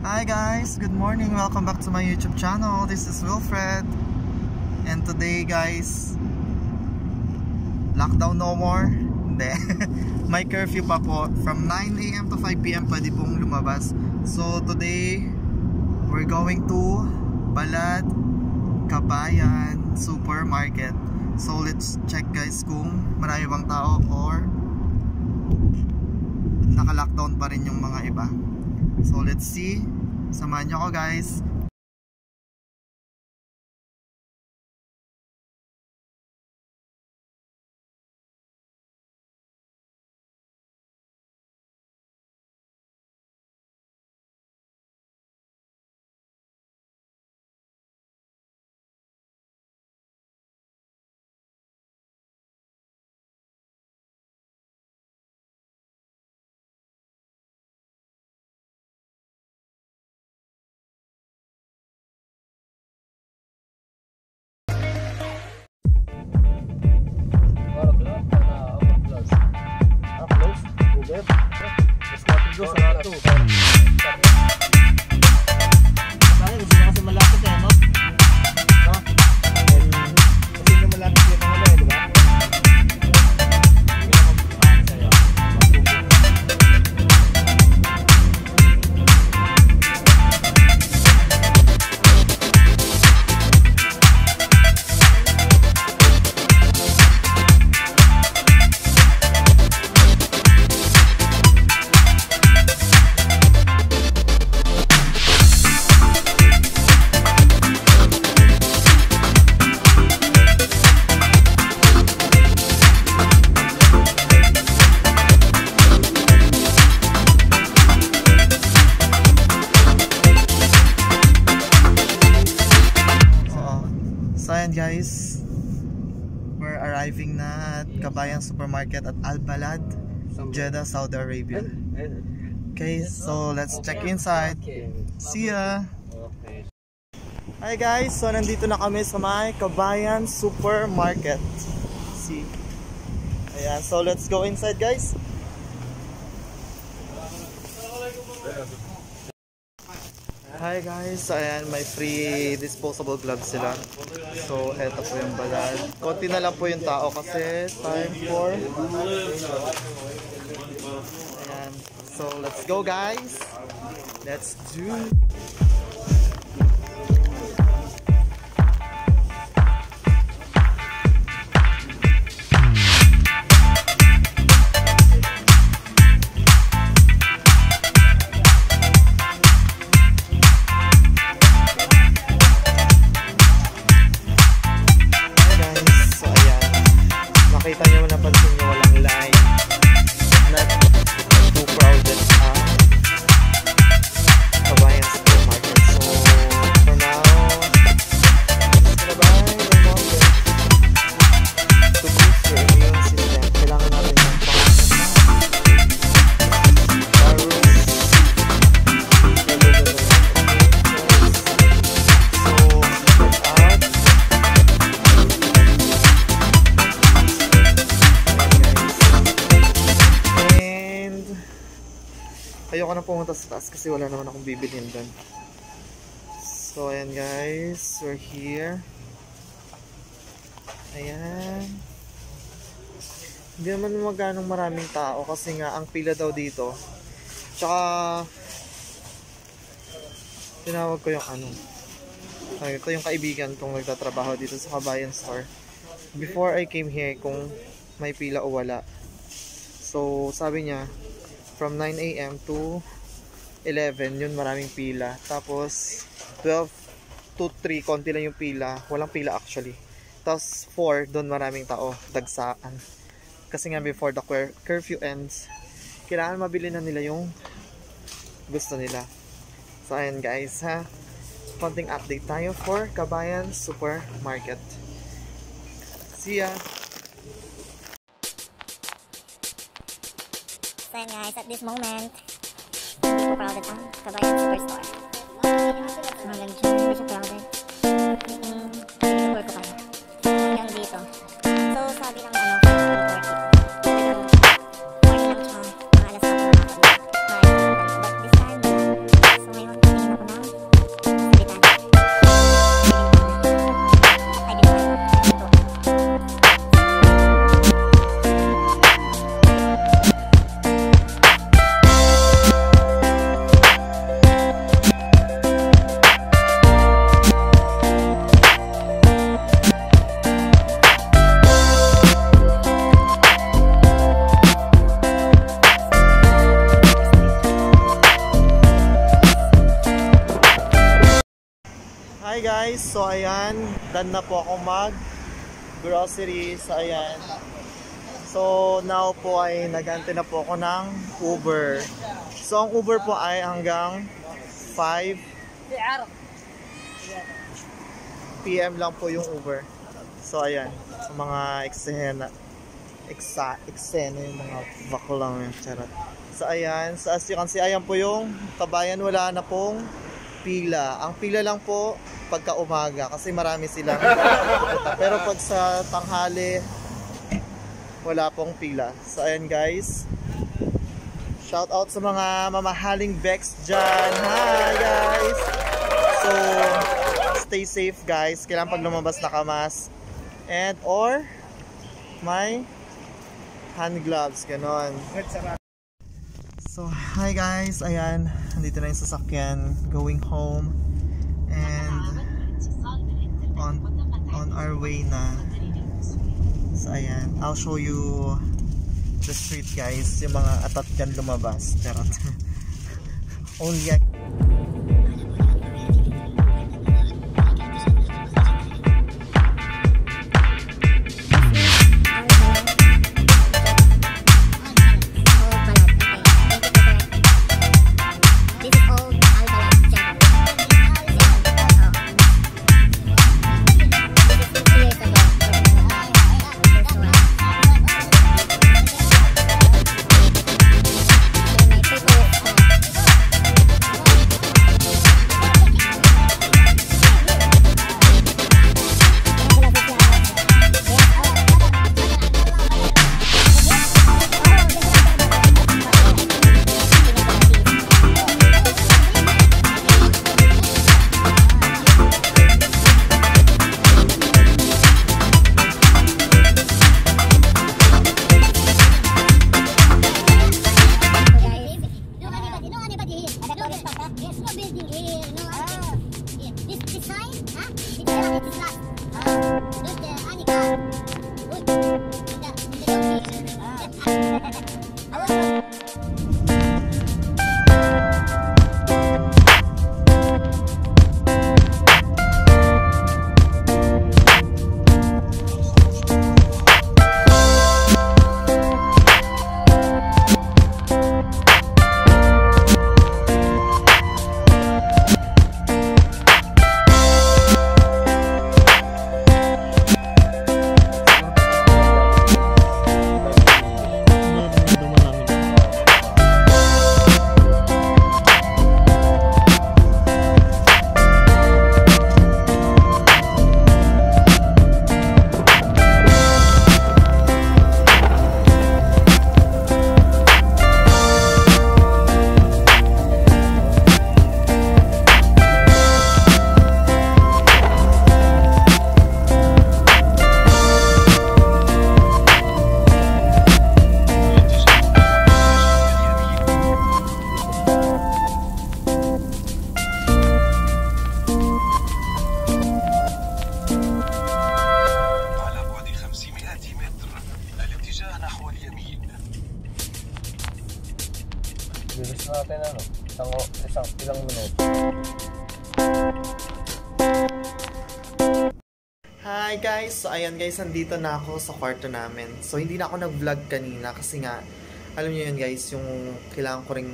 Hi guys, good morning. Welcome back to my YouTube channel. This is Wilfred. And today guys, lockdown no more. Hindi. May curfew pa po. From 9 AM to 5 PM pwede pong lumabas. So today, we're going to Balad Kabayan Supermarket. So let's check guys kung marami bang tao or naka-lockdown pa rin yung mga iba. So let's see. Samahan nyo ako guys. Guys, we're arriving na at Kabayan Supermarket at Al Balad, Jeddah, Saudi Arabia. Okay, so let's check inside. See ya! Hi guys, so nandito na kami sa may Kabayan Supermarket. See? Ayan, so let's go inside guys. Hi guys, ayan, may free disposable gloves sila. So, eto po yung Balad. Konti na lang po yung tao kasi time for... Ayan. So, let's go guys! Let's do... Nakita nyo, napansin nyo, walang line. Not too crowded Kabayan Supermarket. So, for now, just gonna buy the moment to boost your immune system. Kailangan natin yung ayoko na pumunta sa taas kasi wala naman akong bibilhin doon. So ayan guys, we're here. Ayan. Hindi naman maganong maraming tao kasi nga ang pila daw dito. Tsaka tinawag ko yung ano. Ito yung kaibigan kong nagtatrabaho dito sa Kabayan Store. Before I came here kung may pila o wala. So sabi niya from 9 AM to 11, yun maraming pila. Tapos 12 to 3, konti lang yung pila. Walang pila actually. Tapos 4, doon maraming tao, dagsaan. Kasi nga before the curfew ends, kailangan mabili na nila yung gusto nila. So ayan guys ha, konting update tayo for Kabayan Supermarket. See ya! So yun guys, at this moment, super crowded ang Kabayan Superstore. Hanggang dyan, hindi siya crowded. Super ko kaya. Hanggang dito. So sabi ng ano, 40. Morning lang siya, mga alas 4 na ako. But this time, so ngayon, Hi guys, so ayan, done na po ako mag grocery. So ayan, so now po ay nagante na po ako ng Uber. So ang Uber po ay hanggang 5 PM lang po yung Uber. So ayan, sa mga eksena yung mga baklang yung charot. So ayan, so as you can see, ayan po yung Kabayan, wala na pong pila. Ang pila lang po pagka umaga kasi marami silang pupunta. Pero pag sa tanghali, wala pong pila. So ayan guys, shout out sa mga mamahaling Bex dyan. Hi guys! So stay safe guys. Kailangan pag lumabas nakamas and or may hand gloves, ganon. So hi guys, ayan, nandito na yung sasakyan going home and on our way na. So ayan, I'll show you the street guys, yung mga atat dyan lumabas. Charot. Only bilis natin ilang minuto. Hi guys! So ayan guys, nandito na ako sa kwarto namin. So hindi na ako nag-vlog kanina kasi nga, alam niyo yun guys, yung kailangan ko ring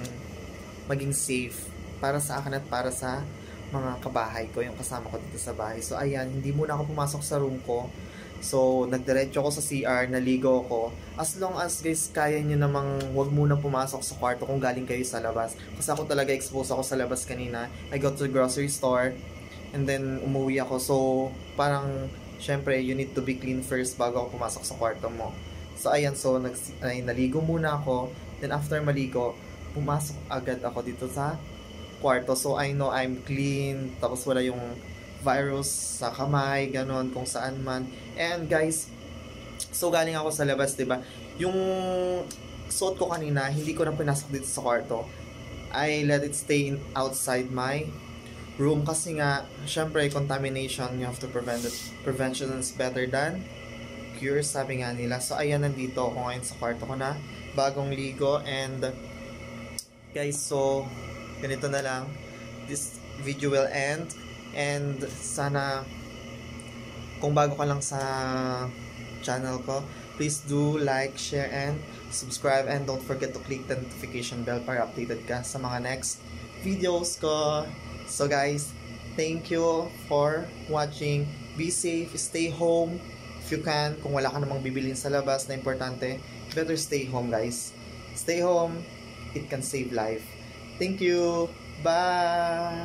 maging safe para sa akin at para sa mga kabahay ko, yung kasama ko dito sa bahay. So ayan, hindi muna ako pumasok sa room ko. So, nagdiretso ako sa CR, naligo ako. As long as guys, kaya nyo namang wag muna pumasok sa kwarto kung galing kayo sa labas. Kasi ako talaga exposed ako sa labas kanina. I go to the grocery store and then umuwi ako. So, parang syempre, you need to be clean first bago ako pumasok sa kwarto mo. So, ayan. So, naligo muna ako. Then after maligo, pumasok agad ako dito sa kwarto. So, I know I'm clean. Tapos wala yung virus sa kamay, ganon, kung saan man. And guys, so galing ako sa labas, diba? Yung suot ko kanina, hindi ko na pinasok dito sa kwarto. I let it stay outside my room kasi nga, syempre, contamination, you have to prevent it. Prevention is better than cure, sabi nga nila. So, ayan, nandito ako ngayon sa kwarto ko na, bagong ligo. And guys, so, ganito na lang. This video will end. And sana kung bago ka lang sa channel ko, please do like, share, and subscribe. And don't forget to click the notification bell para updated ka sa mga next videos ko. So guys, thank you for watching. Be safe, stay home if you can. Kung wala ka namang bibilin sa labas na importante, better stay home guys. Stay home, it can save life. Thank you. Bye!